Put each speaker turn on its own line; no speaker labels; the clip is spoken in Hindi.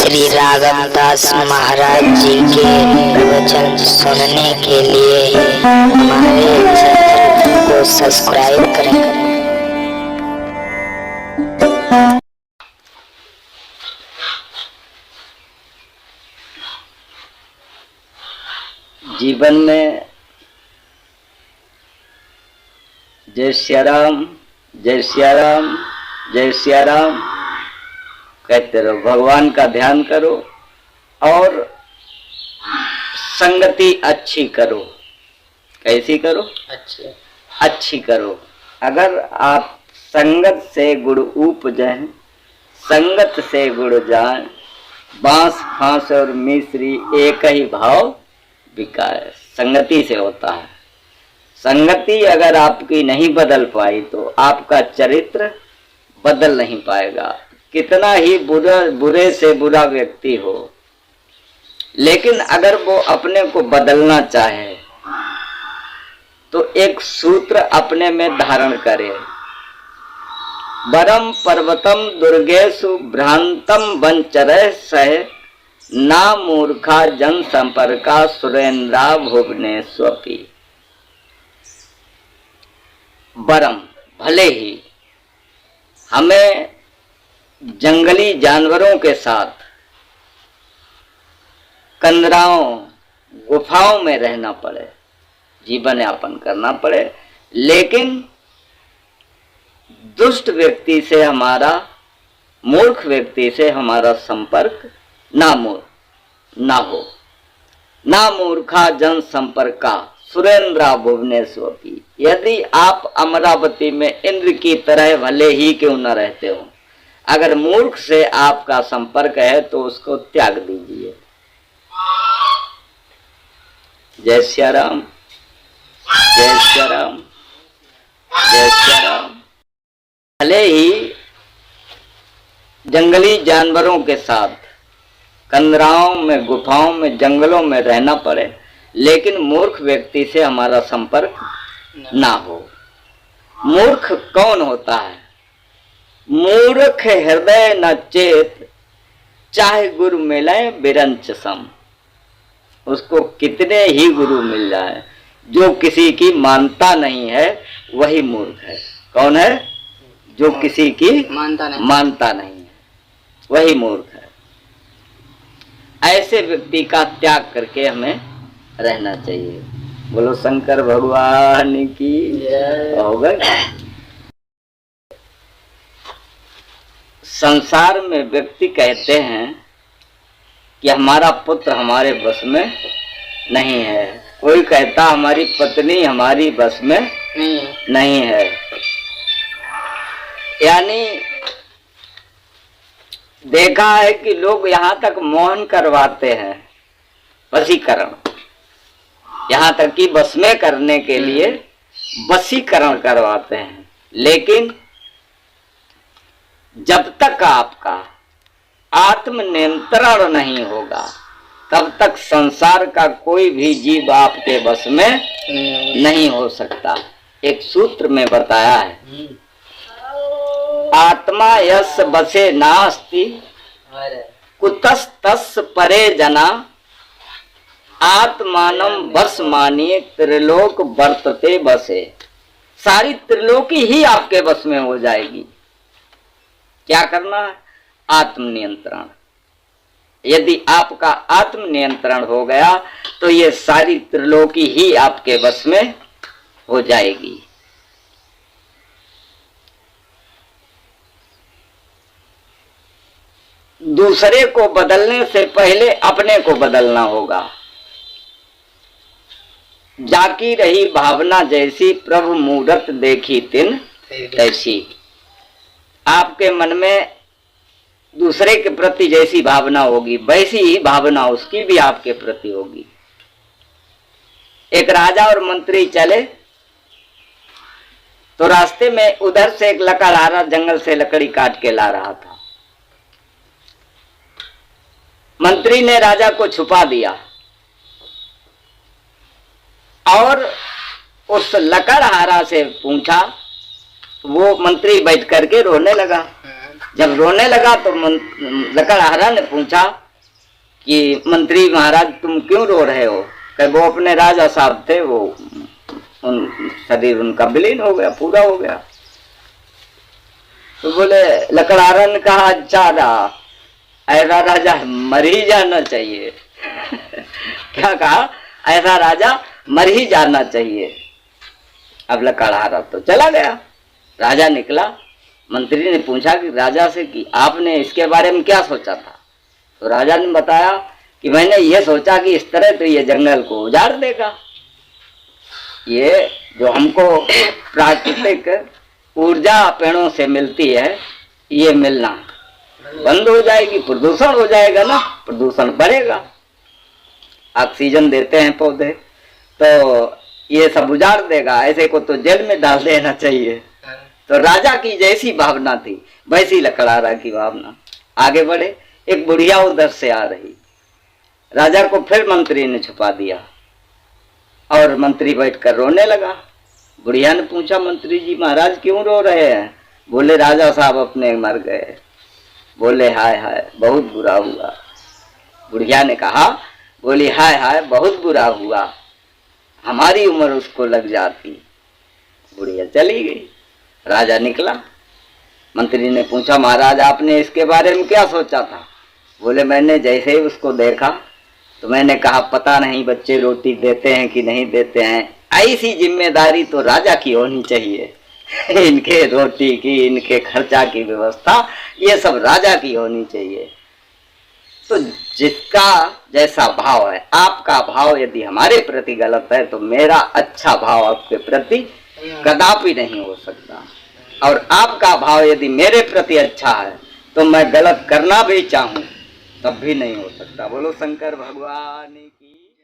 श्री रागमदास महाराज जी के प्रवचन सुनने के लिए हमारे चैनल को सब्सक्राइब करें।
जीवन में जय सिया राम, जय सिया राम, जय सिया राम कहते रहो, भगवान का ध्यान करो और संगति अच्छी करो। कैसी करो? अच्छी करो। अगर आप संगत से गुड़ उपजै, संगत से गुड़ जाए, बांस फांस और मिश्री एक ही भाव बिकाए। संगति से होता है। संगति अगर आपकी नहीं बदल पाई तो आपका चरित्र बदल नहीं पाएगा। कितना ही बुरे से बुरा व्यक्ति हो, लेकिन अगर वो अपने को बदलना चाहे तो एक सूत्र अपने में धारण करे। वरम पर्वतम दुर्गेशु भ्रांतम वंचरः सह ना मूर्खा जन संपर्का सुरेंद्रा भुवनेश्वपी। वरम भले ही हमें जंगली जानवरों के साथ कंदराओं गुफाओं में रहना पड़े, जीवन यापन करना पड़े, लेकिन दुष्ट व्यक्ति से हमारा, मूर्ख व्यक्ति से हमारा संपर्क ना हो। ना मूर्खा जन संपर्का सुरेंद्रा भुवनेश्वरी। यदि आप अमरावती में इंद्र की तरह भले ही क्यों न रहते हो, अगर मूर्ख से आपका संपर्क है तो उसको त्याग दीजिए। जय सिया राम, जय सिया राम, जय सिया राम। भले ही जंगली जानवरों के साथ कंदराओं में, गुफाओं में, जंगलों में रहना पड़े, लेकिन मूर्ख व्यक्ति से हमारा संपर्क ना हो। मूर्ख कौन होता है? मूर्ख हृदय न चेत, चाहे गुरु मिले बिरंच सम। उसको कितने ही गुरु मिल जाए, जो किसी की मानता नहीं है वही मूर्ख है। कौन है? जो किसी की मानता नहीं है वही मूर्ख है। ऐसे व्यक्ति का त्याग करके हमें रहना चाहिए। बोलो शंकर भगवान की जय। हो गए। संसार में व्यक्ति कहते हैं कि हमारा पुत्र हमारे बस में नहीं है। कोई कहता हमारी पत्नी हमारी बस में नहीं है। यानी देखा है कि लोग यहाँ तक मोहन करवाते हैं, वशीकरण, यहाँ तक कि बस में करने के लिए वशीकरण करवाते हैं। लेकिन जब तक आपका आत्म नियंत्रण नहीं होगा, तब तक संसार का कोई भी जीव आपके बस में नहीं हो सकता। एक सूत्र में बताया है, आत्मा यस बसे नास्ति कुतस्तस परे जना, आत्मानम बस मानिए त्रिलोक वर्तते बसे। सारी त्रिलोकी ही आपके बस में हो जाएगी। क्या करना है? आत्म नियंत्रण। यदि आपका आत्म नियंत्रण हो गया तो ये सारी त्रिलोकी ही आपके बस में हो जाएगी। दूसरे को बदलने से पहले अपने को बदलना होगा। जाकी रही भावना जैसी, प्रभु मूरत देखी तिन तैसी। आपके मन में दूसरे के प्रति जैसी भावना होगी, वैसी ही भावना उसकी भी आपके प्रति होगी। एक राजा और मंत्री चले तो रास्ते में उधर से एक लकड़हारा जंगल से लकड़ी काट के ला रहा था। मंत्री ने राजा को छुपा दिया और उस लकड़हारा से पूछा। वो मंत्री बैठ करके रोने लगा, जब रोने लगा तो लकड़हारा ने पूछा कि मंत्री महाराज तुम क्यों रो रहे हो? कि वो अपने राजा साहब थे, वो शरीर उनका विलीन हो गया, पूरा हो गया। तो बोले, लकड़हारा ने कहा अच्छा रहा, ऐसा राजा मर ही जाना चाहिए। क्या कहा? ऐसा राजा मर ही जाना चाहिए। अब लकड़हारा तो चला गया। राजा निकला, मंत्री ने पूछा कि राजा से कि आपने इसके बारे में क्या सोचा था? तो राजा ने बताया कि मैंने ये सोचा कि इस तरह तो ये जंगल को उजाड़ देगा, ये जो हमको प्राकृतिक ऊर्जा पेड़ों से मिलती है ये मिलना बंद हो जाएगी, प्रदूषण हो जाएगा ना, प्रदूषण बढ़ेगा। ऑक्सीजन देते हैं पौधे, तो ये सब उजाड़ देगा, ऐसे को तो जेल में डाल देना चाहिए। तो राजा की जैसी भावना थी वैसी लकड़हारा की भावना। आगे बढ़े, एक बुढ़िया उधर से आ रही, राजा को फिर मंत्री ने छुपा दिया और मंत्री बैठकर रोने लगा। बुढ़िया ने पूछा, मंत्री जी महाराज क्यों रो रहे हैं? बोले, राजा साहब अपने मर गए। बोले, हाय हाय बहुत बुरा हुआ। बुढ़िया ने कहा, बोली, हाय हाय बहुत बुरा हुआ, हमारी उम्र उसको लग जाती। बुढ़िया चली गई। राजा निकला, मंत्री ने पूछा, महाराज आपने इसके बारे में क्या सोचा था? बोले, मैंने जैसे ही उसको देखा तो मैंने कहा पता नहीं बच्चे रोटी देते हैं कि नहीं देते हैं, ऐसी जिम्मेदारी तो राजा की होनी चाहिए। इनके रोटी की, इनके खर्चा की व्यवस्था ये सब राजा की होनी चाहिए। तो जिसका जैसा भाव है, आपका भाव यदि हमारे प्रति गलत है तो मेरा अच्छा भाव आपके प्रति कदापि नहीं हो सकता, और आपका भाव यदि मेरे प्रति अच्छा है तो मैं गलत करना भी चाहूं तब भी नहीं हो सकता। बोलो शंकर भगवान की।